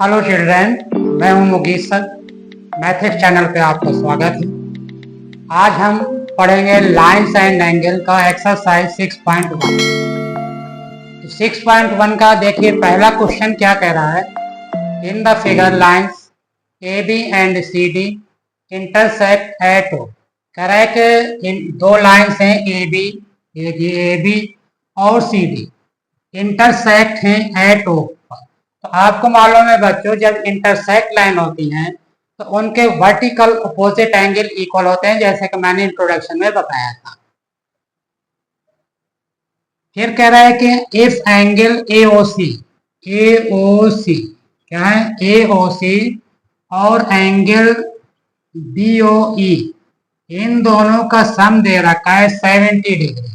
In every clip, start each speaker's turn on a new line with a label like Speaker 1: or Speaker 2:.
Speaker 1: Hello children, मैं हूं Mukesh sir. Maths channel पे आपका स्वागत है। आज हम पढ़ेंगे लाइंस एंड एंगल का एक्सरसाइज 6.1। तो 6.1 का देखिए, पहला क्वेश्चन क्या कह रहा है। In the figure lines A B and C D intersect at O. कह रहा है कि इन दो लाइंस हैं ए बी और सी डी, इंटरसेक्ट हैं एट ओ। तो आपको मालूम है बच्चों, जब इंटरसेक्ट लाइन होती हैं तो उनके वर्टिकल अपोजिट एंगल इक्वल होते हैं, जैसे कि मैंने इंट्रोडक्शन में बताया था। फिर कह रहा है कि इफ एंगल ए क्या है, AOC और एंगल BOE, इन दोनों का सम दे रखा है 70 डिग्री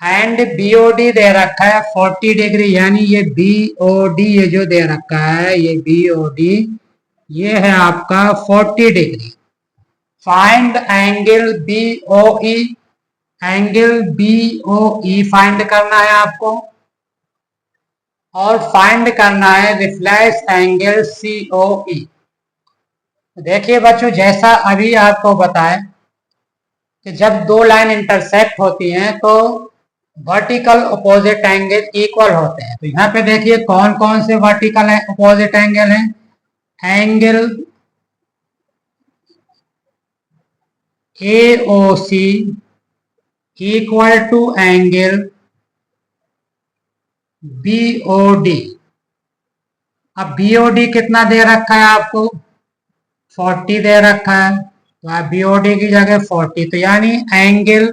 Speaker 1: एंड BOD दे रखा है 40 डिग्री। यानी ये BOD ये जो दे रखा है, ये BOD ये है आपका 40 degree. Find angle BOE। Angle BOE find करना है आपको, और फाइंड करना है रिफ्लेक्स एंगल COE। देखिए बच्चों, जैसा अभी आपको बताएं कि जब दो लाइन इंटरसेक्ट होती हैं तो वर्टिकल अपोजिट एंगल इक्वल होते हैं। तो यहाँ पे देखिए कौन कौन से वर्टिकल अपोजिट एंगल हैं। Angle AOC equal to angle BOD। अब BOD कितना दे रखा है आपको, 40 दे रखा है, तो आप BOD की जगह 40, तो यानी एंगल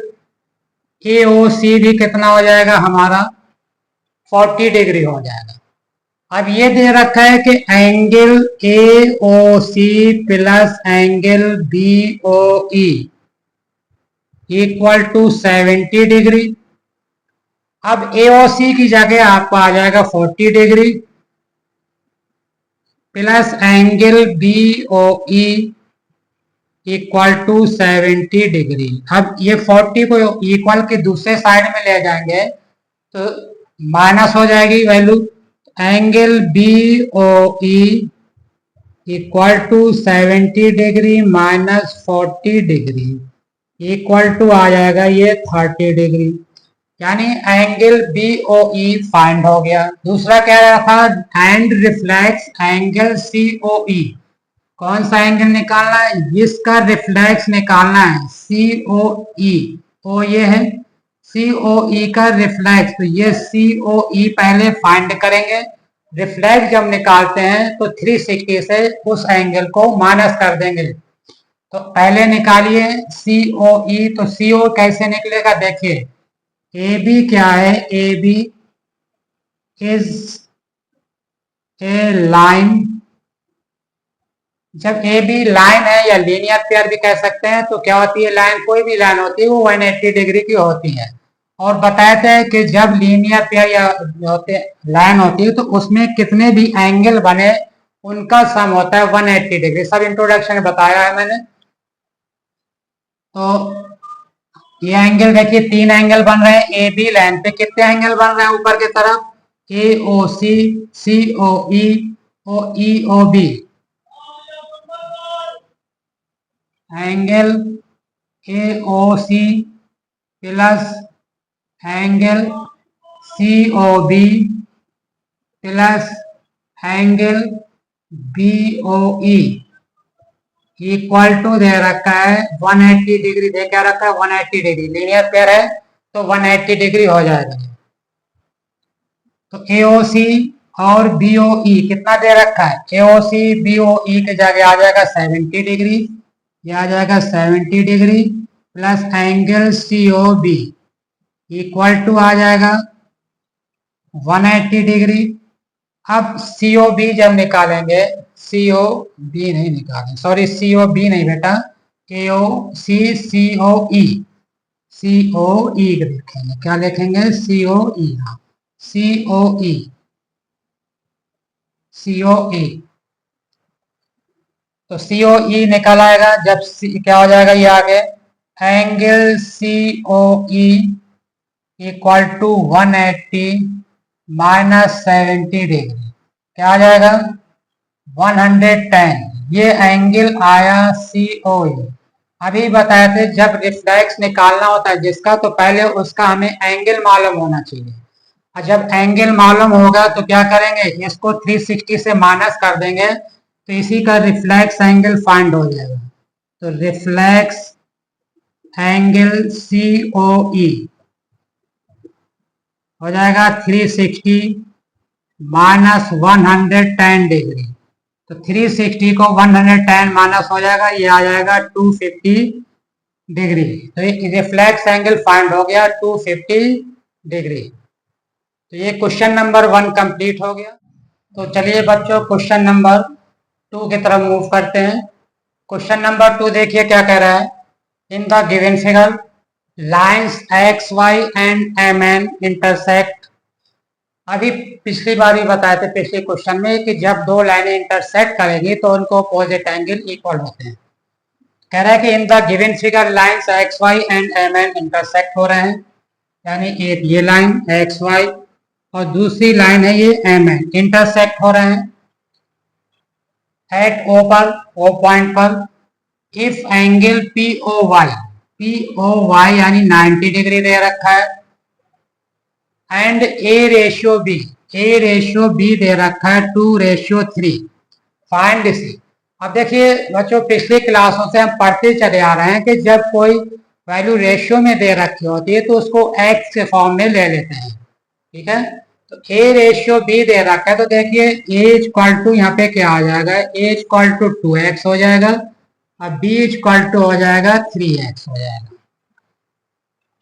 Speaker 1: AOC भी कितना हो जाएगा हमारा, 40 डिग्री हो जाएगा। अब ये दे रखा है कि angle AOC plus angle BOE equal to 70 degree. अब AOC की जगह आपको आ जाएगा 40 degree plus angle BOE equal to 70 degree. अब ये 40 को इक्वल के दूसरे साइड में ले जाएंगे तो माइनस हो जाएगी value. Angle BOE equal to 70 degree minus 40 degree equal to आ जाएगा ये 30 डिग्री। यानी एंगल BOE फाइंड हो गया। दूसरा क्या रखा, एंड रिफ्लेक्स एंगल COE। कौन सा एंगल निकालना है, इसका रिफ्लेक्स निकालना है, COE। ओ ये है COE का रिफ्लेक्स, तो ये COE पहले फाइंड करेंगे। रिफ्लेक्स जब निकालते हैं तो 360 से उस एंगल को माइनस कर देंगे। तो पहले निकालिए COE। तो CO कैसे निकलेगा, देखिए AB क्या है, AB इज ए लाइन। जब AB लाइन है या लीनियर पेयर भी कह सकते हैं, तो क्या होती है लाइन, कोई भी लाइन होती है वो 180 डिग्री की होती है। और बताते हैं कि जब लीनियर पेयर या होते लाइन होती है तो उसमें कितने भी एंगल बने उनका सम होता है 180 डिग्री। सब इंट्रोडक्शन में बताया है मैंने। तो ये एंगल देखिए, तीन एंगल बन रहे हैं AB लाइन पे। कितने एंगल बन रहे हैं ऊपर की तरफ, AOC, COE और EOB। Angle AOC plus angle COB plus angle BOE equal to दे रखा है 180 डिग्री। दे क्या रखा है, 180 डिग्री। लीनियर पेयर है तो 180 डिग्री हो जाएगा। तो AOC और BOE कितना दे रखा है, AOC BOE के जगह आ जाएगा 70 डिग्री। ये आ जाएगा 70 degree plus angle COB equal to आ जाएगा 180 डिग्री। अब COB जब निकालेंगे, COB नहीं निकालेंगे, सॉरी COB नहीं बेटा, AOC COE, COE लिखेंगे। क्या लिखेंगे, COE। हाँ, COE, COE। तो COE निकल आएगा जब क्या हो जाएगा, ये आगे angle COE equal to 180 minus 70 degree. क्या आ जाएगा, 110, ये एंगल आया COE। अभी बताए थे जब रिफ्लेक्स निकालना होता है जिसका, तो पहले उसका हमें एंगल मालूम होना चाहिए। और जब एंगल मालूम होगा तो क्या करेंगे, इसको 360 से माइनस कर देंगे तो इसी का रिफ्लेक्स एंगल फाइंड हो जाएगा। तो रिफ्लेक्स एंगल COE हो जाएगा 360 माइनस 110 डिग्री। तो 360 को 110 माइनस हो जाएगा, ये आ जाएगा 250 डिग्री। तो ये रिफ्लेक्स एंगल फाइंड हो गया 250 डिग्री। तो ये क्वेश्चन नंबर 1 कंप्लीट हो गया। तो चलिए बच्चों क्वेश्चन नंबर 2 की तरफ मूव करते हैं। क्वेश्चन नंबर 2 देखिए क्या कह रहा है। In the given figure lines X Y and M N intersect. अभी पिछली बार ही बताए थे पिछले क्वेश्चन में कि जब दो लाइनें इंटरसेक्ट करेंगी तो उनको अपोजिट एंगल इक्वल होते हैं। कह रहा है कि in the given figure lines X Y and M N intersect हो रहे हैं, यानी एक ये लाइन एक्स वाई और दूसरी लाइन है ये एम एन इंटरसेक्ट हो रहे हैं एट ओ पर, ओ पॉइंट पर। If angle P O Y यानी 90 डिग्री दे रखा है एंड ए रेशियो बी दे रखा है 2:3, फाइंड सी। अब देखिए बच्चों पिछली क्लासों से हम पढ़ते चले आ रहे हैं कि जब कोई वैल्यू रेशियो में दे रखी होती है तो उसको एक्स के फॉर्म में ले लेते हैं, ठीक है। तो A/B दे रखा है तो देखिए A यहाँ पे क्या आ जाएगा, A=2x हो जाएगा और B हो जाएगा 3x हो जाएगा।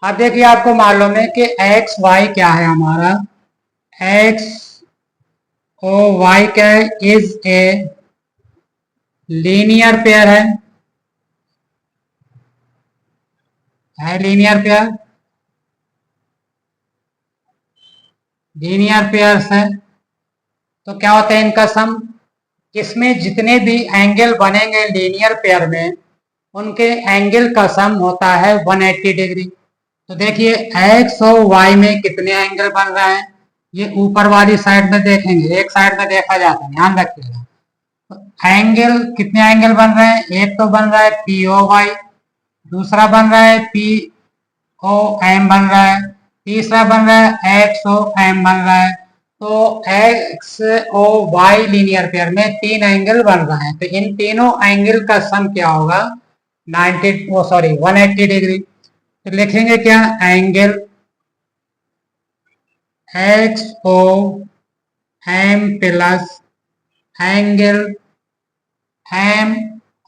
Speaker 1: अब देखिए आपको मालूम है कि एक्स वाई क्या है हमारा, एक्स ओ वाई क्या है, इज ए लीनियर पेयर है लीनियर पेयर, लीनियर पेयर्स है। तो क्या होता है इनका सम, इसमें जितने भी एंगल बनेंगे लीनियर पेयर में उनके एंगल का सम होता है 180 डिग्री। तो देखिए एक्स और वाई में कितने एंगल बन रहे हैं, ये ऊपर वाली साइड में देखेंगे, एक साइड में देखा जाता है, ध्यान रखिएगा। तो एंगल कितने एंगल बन रहे हैं, एक तो बन रहा है पी ओ वाई, दूसरा बन रहा है पी ओ एम बन रहा है, तीसरा बन रहा है एक्स ओ एम बन रहा है। तो X O Y linear pair में 3 एंगल बन रहे हैं, तो इन तीनों एंगल का सम क्या होगा 180 डिग्री। तो लिखेंगे क्या, angle X O M plus angle M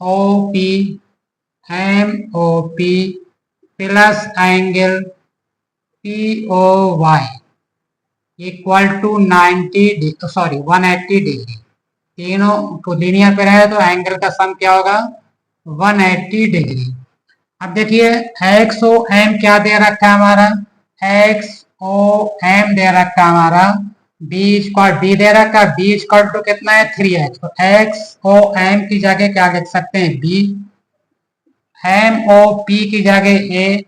Speaker 1: O P plus angle P O Y equal to 180 degree. तीनों को लीनियर पे रहे तो एंगल का सम क्या होगा 180 डिग्री। अब देखिए एक्स ओ एम क्या दे रखा है हमारा, एक्स ओ एम दे रखा है हमारा बी दे रखा है, B= कितना है 3x। तो एक्स ओ एम की जगह क्या लिख सकते हैं बी, एम ओ पी की जगह ए,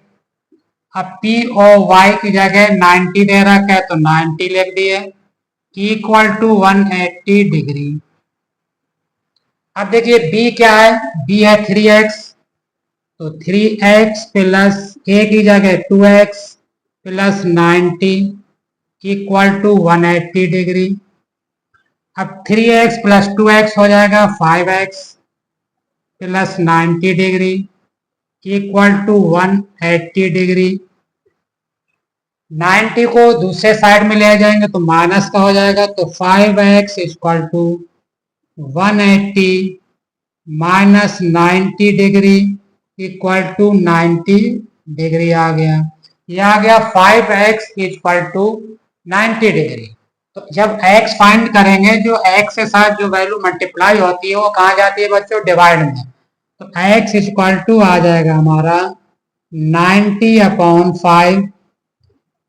Speaker 1: अब पी ओ वाई की जगह 90 दे रखा है तो 90 लिख दिए इक्वल टू 180 डिग्री। अब देखिए बी क्या है, बी है 3x, तो 3x प्लस ए की जगह 2x plus 90 equal to 180 degree. अब 3x प्लस 2x हो जाएगा 5x plus 90 degree equal to 180 degree. 90 को दूसरे साइड में ले जाएंगे तो माइनस का हो जाएगा, तो 5x equal to 180 minus 90 degree equal to 90 degree आ गया। ये आ गया 5x इक्वल टू 90 डिग्री। तो जब x फाइंड करेंगे जो x के साथ जो वैल्यू मल्टीप्लाई होती है वो कहाँ जाती है बच्चों, डिवाइड में। तो x इक्वल टू आ जाएगा हमारा 90/5,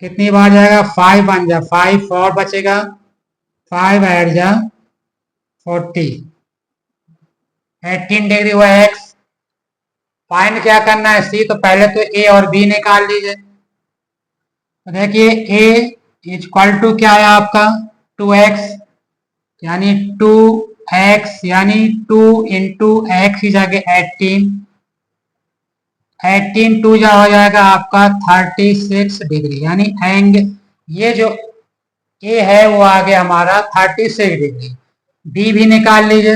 Speaker 1: कितनी बार जाएगा 5 बन जा 5 4 बचेगा, 5 ऐड जा 40, 18 डिग्री हुआ एक्स। फाइंड क्या करना है सी, तो पहले तो ए और बी निकाल लीजिए। तो देखिए ए इक्वल टू क्या है आपका 2x, यानी 2 x यानी 2 इंटू एक्स की जगह 18, 18 टू जा हो जाएगा आपका 36 डिग्री, यानी एंगल ये जो ए है वो आ गया हमारा 36 डिग्री। बी भी निकाल लीजिए,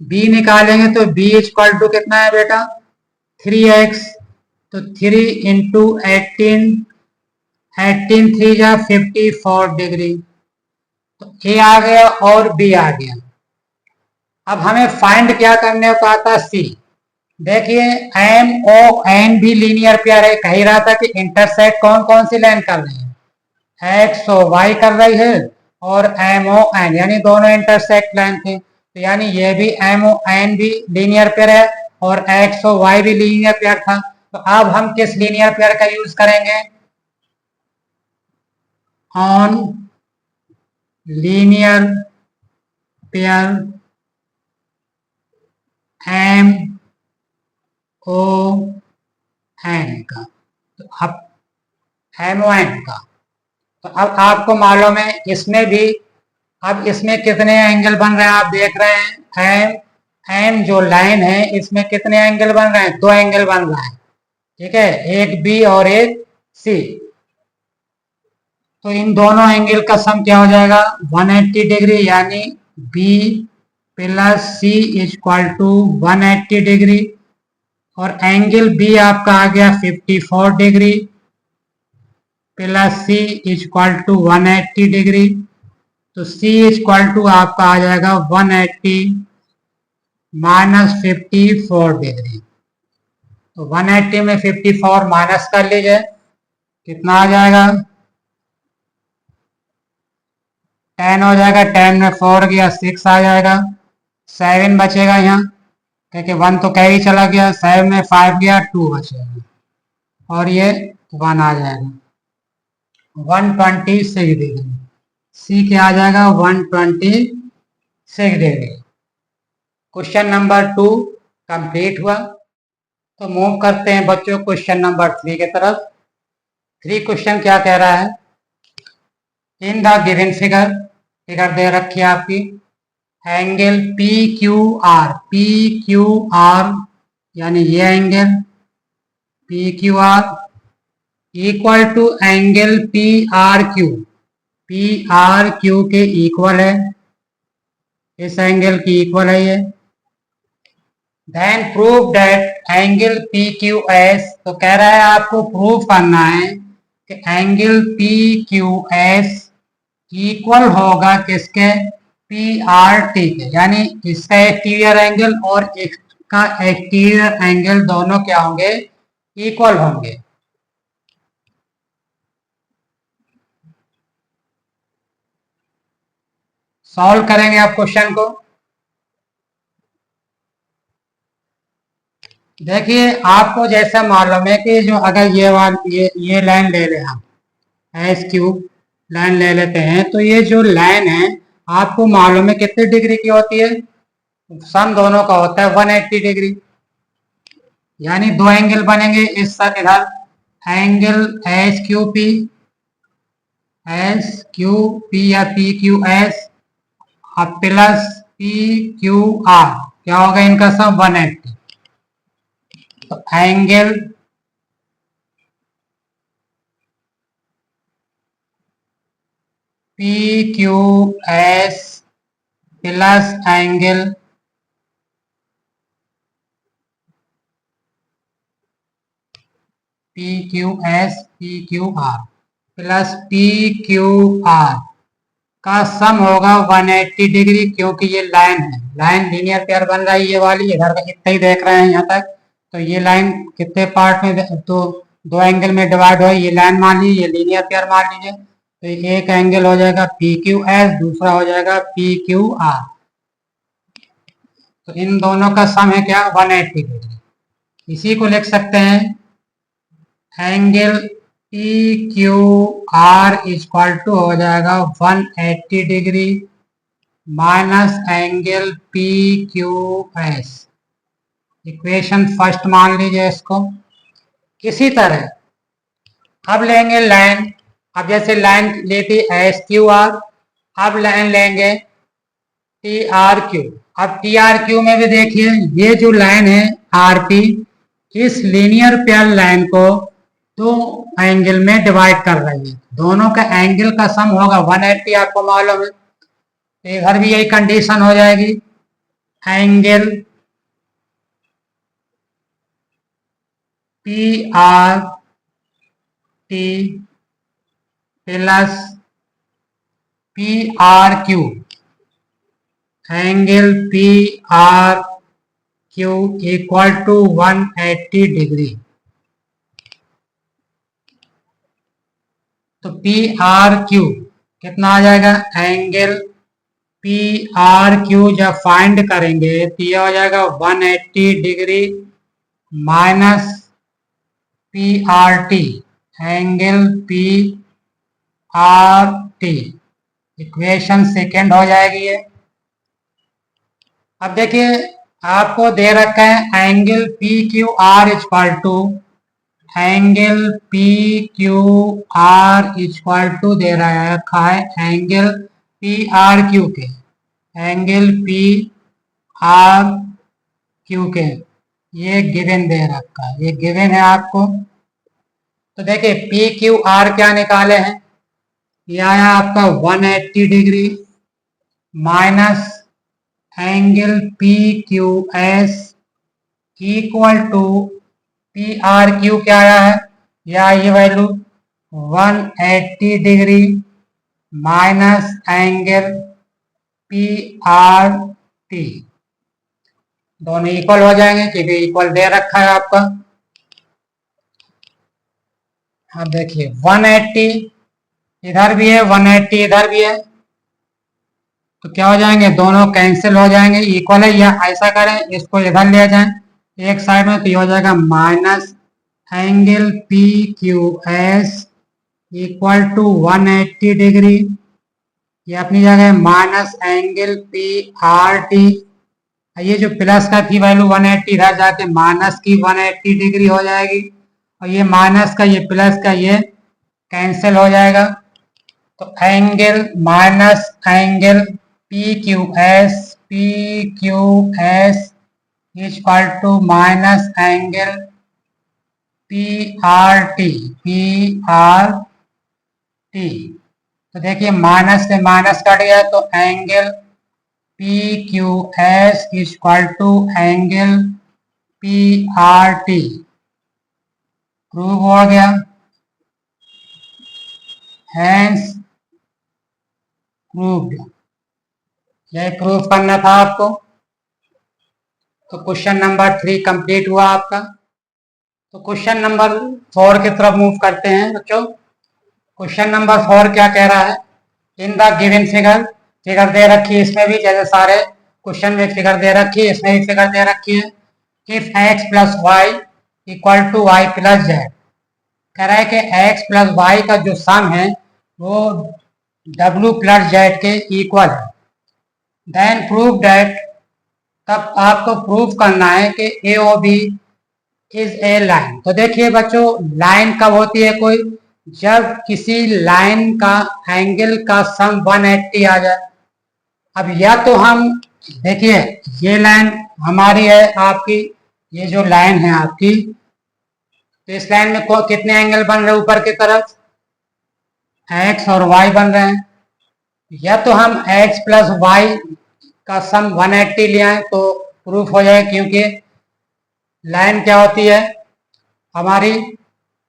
Speaker 1: बी निकालेंगे तो बी इक्वल टू कितना है बेटा 3x, तो 3 इंटू 18, 18 3 जा 54 डिग्री, तो ए आ गया और बी आ गया। अब हमें फाइंड क्या करने को आता सी। देखिए एम ओ एन भी लीनियर पेयर है, कह रहा था कि इंटरसेक्ट कौन कौन सी लाइन कर रही है, एक्स ओ वाई कर रही है, और एम ओ एन यानी दोनों इंटरसेक्ट लाइन थे, तो यानी ये भी एम ओ एन भी लीनियर पेयर है और एक्स ओ वाई भी लीनियर पेयर था। तो अब हम किस लीनियर पेयर का यूज करेंगे, on linear pair M O N का, तो अब एम ओ एन का, तो अब आपको मालूम है इसमें भी, अब इसमें कितने एंगल बन रहे हैं आप देख रहे हैं, एम एम जो लाइन है इसमें कितने एंगल बन रहे हैं, दो एंगल बन रहा है, ठीक है, एक बी और एक सी। तो इन दोनों एंगल का सम क्या हो जाएगा 180 डिग्री, यानी B plus C equal to 180 degree, और एंगल बी आपका आ गया 54 degree plus C equal to 180 degree, तो सी इक्वल टू आपका आ जाएगा 180 माइनस 54 डिग्री, तो 180 में 54 माइनस कर लीजिए, कितना आ जाएगा 10 हो जाएगा, 10 में 4 गया 6 आ जाएगा, 7 बचेगा यहाँ क्योंकि 1 तो कैरी चला गया, 7 में 5 गया 2 बचेगा, और ये 1 आ जाएगा 126 डिग्री, सी क्या आ जाएगा 126 डिग्री। क्वेश्चन नंबर 2 कंप्लीट हुआ। तो मूव करते हैं बच्चों क्वेश्चन नंबर 3 की तरफ। 3 क्वेश्चन क्या कह रहा है, in the given figure, figure दे रखी है आपकी, एंगल पी क्यू आर यानी ये angle P Q R equal to angle P R Q के इक्वल है, इस एंगल की इक्वल है ये। Then prove that angle P Q S, तो कह रहा है आपको प्रूव करना है कि angle P Q S equal होगा किसके पी आर टी के, यानी इसका एक्सटीरियर एंगल और इसका एक्सटीरियर एंगल दोनों क्या होंगे इक्वल होंगे। सॉल्व करेंगे आप क्वेश्चन को। देखिए आपको जैसा मालूम है कि जो अगर ये लाइन ले लें हम एस क्यू लाइन ले लेते हैं, तो ये जो लाइन है आपको मालूम है कितने डिग्री की होती है, सम दोनों का होता है 180 डिग्री, यानी दो एंगल बनेंगे इस साथ इधर, एंगल एस क्यू पी या P Q S plus P Q are, क्या होगा इनका सम 180, तो angle P Q S plus angle P Q S P Q are plus P Q are का सम होगा 180 डिग्री, क्योंकि ये लाइन है, लाइन लीनियर पेयर बन रहा है ये वाली, इधर का इतना ही देख रहे हैं यहाँ तक, तो ये लाइन कितने पार्ट में, तो दो एंगल में डिवाइड हो, ये लाइन मान लीजिए, ये लीनियर पेयर मान लीजिए, तो एक एंगल हो जाएगा पी क्यू एस, दूसरा हो जाएगा पी क्यू आर, तो इन दोनों का सम है क्या 180 डिग्री। इसी को लिख सकते हैं angle P Q R equal to हो जाएगा 180 degree minus angle P Q S, equation first मान लीजिए इसको। इसी तरह अब लेंगे लाइन, अब जैसे लाइन लेती एस क्यू आर, अब लाइन लेंगे टी आर क्यू। अब टी आर क्यू में भी देखिए ये जो लाइन है आर पी, इस लीनियर पैरेलल लाइन को दो एंगल में डिवाइड कर रही है, दोनों का एंगल का सम होगा 180, आपको मालूम है। इधर भी यही कंडीशन हो जाएगी, angle P R T plus P R Q, angle P R Q equal to 180 degree. तो पी आर क्यू कितना आ जाएगा, एंगल पी आर क्यू जब फाइंड करेंगे तो यह हो जाएगा 180 degree minus P R T, angle P R T. Equation second हो जाएगी ये। अब देखिए आपको दे रखा है angle P Q R equal to, angle P Q R equal to दे रखा है एंगल पी आर क्यू के, एंगल पी आर क्यू के, ये गिवन दे रखा है, ये गिवन है आपको। तो देखिए पी क्यू आर क्या निकाले हैं, ये आया आपका 180 degree minus angle P Q S equal to P R Q क्या आया है, या ये value 180 degree minus angle P R T. दोनों इक्वल हो जाएंगे क्योंकि इक्वल दे रखा है आपका। अब देखिए 180 इधर भी है, 180 इधर भी है, तो क्या हो जाएंगे, दोनों कैंसिल हो जाएंगे, इक्वल है। या ऐसा करें इसको इधर ले जाएं एक साइड में, तो ये हो जाएगा minus angle P Q S equal to 180 degree, ये अपनी जगह minus angle P R T. ये जो प्लस का थी वैल्यू 180 इधर जाके माइनस की 180 डिग्री हो जाएगी, और ये माइनस का ये प्लस का ये कैंसिल हो जाएगा। तो angle minus angle P Q S equal to minus angle P R T. तो देखिए माइनस से माइनस कट गया, तो angle P Q S equal to angle P R T prove हो गया। हैंस प्रूव्ड, यह प्रूव करना था आपको। तो क्वेश्चन नंबर 3 कंप्लीट हुआ आपका। तो क्वेश्चन नंबर 4 की तरफ मूव करते हैं बच्चों। क्वेश्चन नंबर 4 क्या कह रहा है, in the given figure, figure दे रखी है इसमें भी, जैसे सारे क्वेश्चन में फिगर दे रखी है इसमें भी फिगर दे रखी है। If x plus Y equal to Y plus Z, कह रहा है कि x प्लस वाई का जो सम है वो w प्लस जेड के इक्वल है। देन प्रूव दैट, तब आपको प्रूव करना है कि A O B is a line. तो देखिए बच्चों लाइन कब होती है कोई, जब किसी लाइन का एंगल का सम 180 आ जाए। अब या तो हम देखिए ये लाइन हमारी है आपकी, ये जो लाइन है आपकी, तो इस लाइन में कितने एंगल बन रहे हैं ऊपर की तरफ, x और y बन रहे हैं। या तो हम x प्लस वाई का सम 180 ले आए तो प्रूफ हो जाए, क्योंकि लाइन क्या होती है हमारी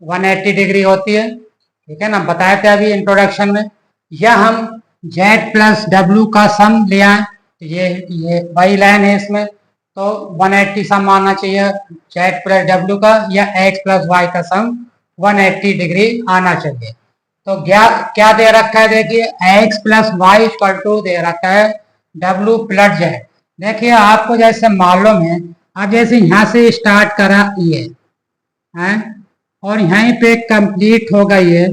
Speaker 1: 180 डिग्री होती है, ठीक है ना, बताए थे अभी इंट्रोडक्शन में। या हम z प्लस डब्ल्यू का सम ले आए, ये वही लाइन है इसमें, तो 180 सम आना चाहिए z प्लस डब्ल्यू का, या x प्लस वाई का सम 180 डिग्री आना चाहिए। तो क्या दे रखा है, देखिए x plus Y equal to दे रखा है w प्लस जेड। देखिए आपको जैसे मालूम है, अब जैसे यहाँ से स्टार्ट करा ये है और यहीं पे कंप्लीट होगा ये,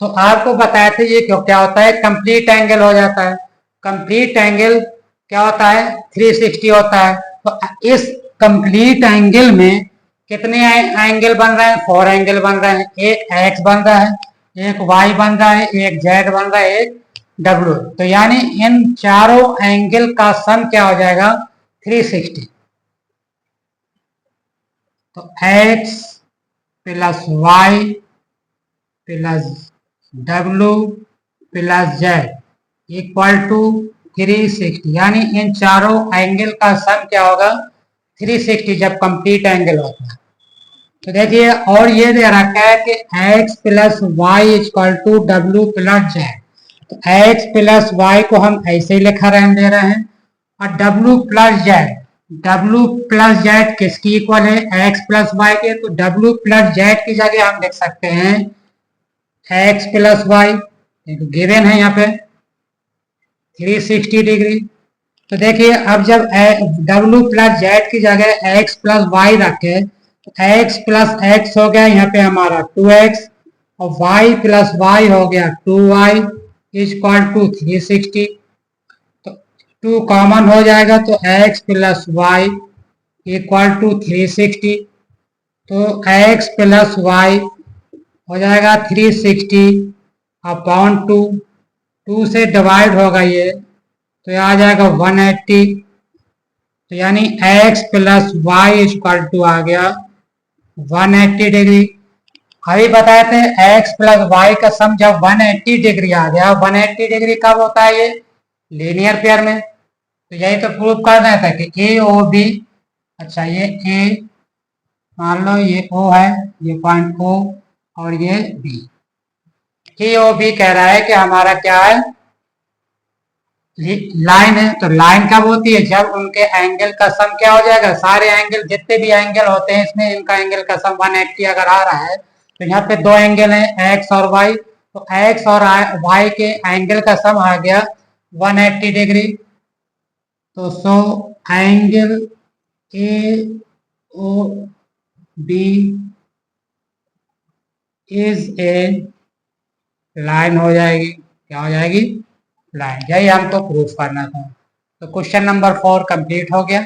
Speaker 1: तो आपको बताया था ये क्यों क्या होता है, कंप्लीट एंगल हो जाता है। कंप्लीट एंगल क्या होता है, 360 होता है। तो इस कंप्लीट एंगल में कितने एंगल बन रहे हैं, 4 एंगल बन रहे हैं। एक x बन रहा है, एक y बन रहा है, एक z बन रहा है, एक डब्ल्यू। तो यानी इन चारों एंगल का सम क्या हो जाएगा 360। तो x plus Y plus W plus Z equal to 360। यानी इन चारों एंगल का सम क्या होगा 360 जब कंप्लीट एंगल होता है। तो देखिए और ये दे रखा है कि x plus Y equal to W plus Z. तो x प्लस वाई को हम ऐसे ही लिखा रहने दे रहे हैं और डब्ल्यू प्लस जेड किसकी इक्वल है x प्लस वाई के। तो डब्ल्यू प्लस जेड की जगह हम लिख सकते हैं x प्लस वाई, गिवन है यहाँ पे 360 डिग्री। तो देखिए अब जब डब्ल्यू प्लस जेड की जगह x प्लस वाई रखे तो x प्लस एक्स हो गया यहाँ पे हमारा 2x और y प्लस वाई हो गया 2y इक्वल टू 360। तो 2 कॉमन हो जाएगा तो x plus Y equal to 360। तो x प्लस वाई हो जाएगा 360 अपॉन 2, 2 से डिवाइड होगा ये तो आ जाएगा 180। तो यानी x plus Y equal to आ गया 180 डिग्री। अभी बताए थे x प्लस वाई का सम जब 180 डिग्री आ गया, 180 डिग्री कब होता है ये लीनियर पेयर में। तो यही तो प्रूव कर रहे थे कि ए ओ बी, अच्छा ये ए मान लो ये ओ है, ये पॉइंट ओ और ये बी, ए ओ बी कह रहा है कि हमारा क्या है लाइन है। तो लाइन कब होती है जब उनके एंगल का सम क्या हो जाएगा, सारे एंगल जितने भी एंगल होते हैं इसमें इनका एंगल का सम 180 अगर आ रहा है तो यहाँ पे दो एंगल हैं एक्स और वाई, तो एक्स और वाई के एंगल का सम आ गया 180 डिग्री। तो so angle A O B is a line हो जाएगी, क्या हो जाएगी लाइन। यही हमको प्रूफ करना था। तो क्वेश्चन नंबर 4 कंप्लीट हो गया।